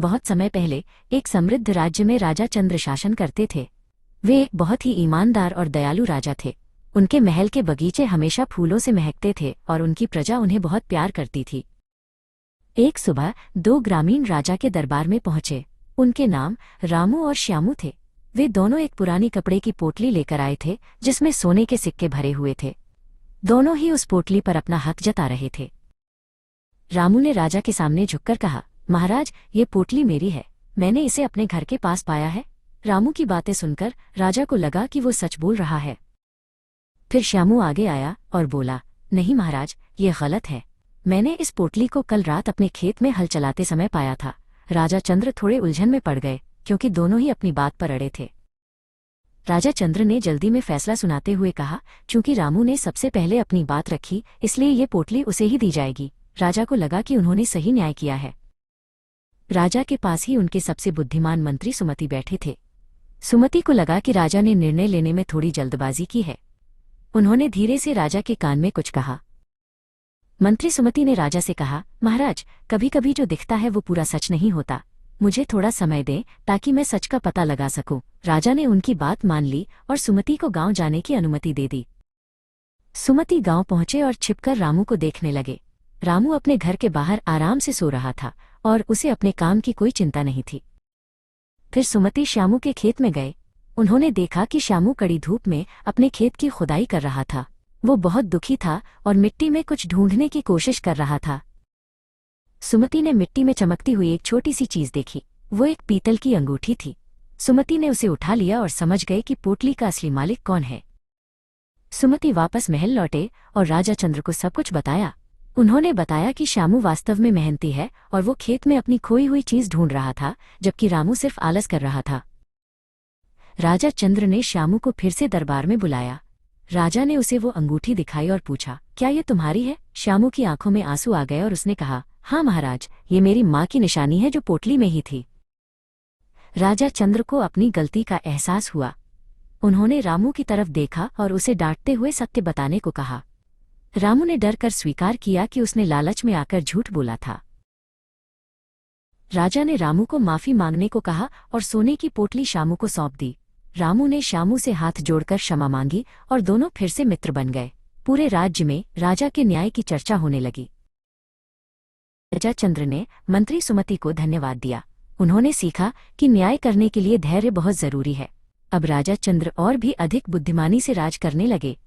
बहुत समय पहले एक समृद्ध राज्य में राजा चंद्र शासन करते थे। वे एक बहुत ही ईमानदार और दयालु राजा थे। उनके महल के बगीचे हमेशा फूलों से महकते थे और उनकी प्रजा उन्हें बहुत प्यार करती थी। एक सुबह दो ग्रामीण राजा के दरबार में पहुंचे। उनके नाम रामू और श्यामू थे। वे दोनों एक पुरानी कपड़े की पोटली लेकर आए थे जिसमें सोने के सिक्के भरे हुए थे। दोनों ही उस पोटली पर अपना हक जता रहे थे। रामू ने राजा के सामने झुककर कहा, महाराज, ये पोटली मेरी है। मैंने इसे अपने घर के पास पाया है। रामू की बातें सुनकर राजा को लगा कि वो सच बोल रहा है। फिर श्यामू आगे आया और बोला, नहीं महाराज, ये गलत है। मैंने इस पोटली को कल रात अपने खेत में हल चलाते समय पाया था। राजा चंद्र थोड़े उलझन में पड़ गए क्योंकि दोनों ही अपनी बात पर अड़े थे। राजा चंद्र ने जल्दी में फैसला सुनाते हुए कहा, चूंकि रामू ने सबसे पहले अपनी बात रखी, इसलिए ये पोटली उसे ही दी जाएगी। राजा को लगा कि उन्होंने सही न्याय किया है। राजा के पास ही उनके सबसे बुद्धिमान मंत्री सुमति बैठे थे। सुमति को लगा कि राजा ने निर्णय लेने में थोड़ी जल्दबाजी की है। उन्होंने धीरे से राजा के कान में कुछ कहा। मंत्री सुमति ने राजा से कहा, महाराज, कभी कभी जो दिखता है वो पूरा सच नहीं होता। मुझे थोड़ा समय दें ताकि मैं सच का पता लगा सकूं। राजा ने उनकी बात मान ली और सुमति को गांव जाने की अनुमति दे दी। सुमति गांव पहुंचे और छिपकर रामू को देखने लगे। रामू अपने घर के बाहर आराम से सो रहा था और उसे अपने काम की कोई चिंता नहीं थी। फिर सुमति श्यामू के खेत में गए। उन्होंने देखा कि श्यामू कड़ी धूप में अपने खेत की खुदाई कर रहा था। वो बहुत दुखी था और मिट्टी में कुछ ढूंढने की कोशिश कर रहा था। सुमति ने मिट्टी में चमकती हुई एक छोटी सी चीज देखी। वो एक पीतल की अंगूठी थी। सुमति ने उसे उठा लिया और समझ गए कि पोटली का असली मालिक कौन है। सुमति वापस महल लौटे और राजा चंद्र को सब कुछ बताया। उन्होंने बताया कि श्यामू वास्तव में मेहनती है और वो खेत में अपनी खोई हुई चीज ढूंढ रहा था, जबकि रामू सिर्फ आलस कर रहा था। राजा चंद्र ने श्यामू को फिर से दरबार में बुलाया। राजा ने उसे वो अंगूठी दिखाई और पूछा, क्या ये तुम्हारी है? श्यामू की आंखों में आंसू आ गए और उसने कहा, हाँ महाराज, ये मेरी माँ की निशानी है जो पोटली में ही थी। राजा चंद्र को अपनी गलती का एहसास हुआ। उन्होंने रामू की तरफ देखा और उसे डांटते हुए सत्य बताने को कहा। रामू ने डर कर स्वीकार किया कि उसने लालच में आकर झूठ बोला था। राजा ने रामू को माफी मांगने को कहा और सोने की पोटली श्यामू को सौंप दी। रामू ने श्यामू से हाथ जोड़कर क्षमा मांगी और दोनों फिर से मित्र बन गए। पूरे राज्य में राजा के न्याय की चर्चा होने लगी। राजा चंद्र ने मंत्री सुमति को धन्यवाद दिया। उन्होंने सीखा कि न्याय करने के लिए धैर्य बहुत जरूरी है। अब राजा चंद्र और भी अधिक बुद्धिमानी से राज करने लगे।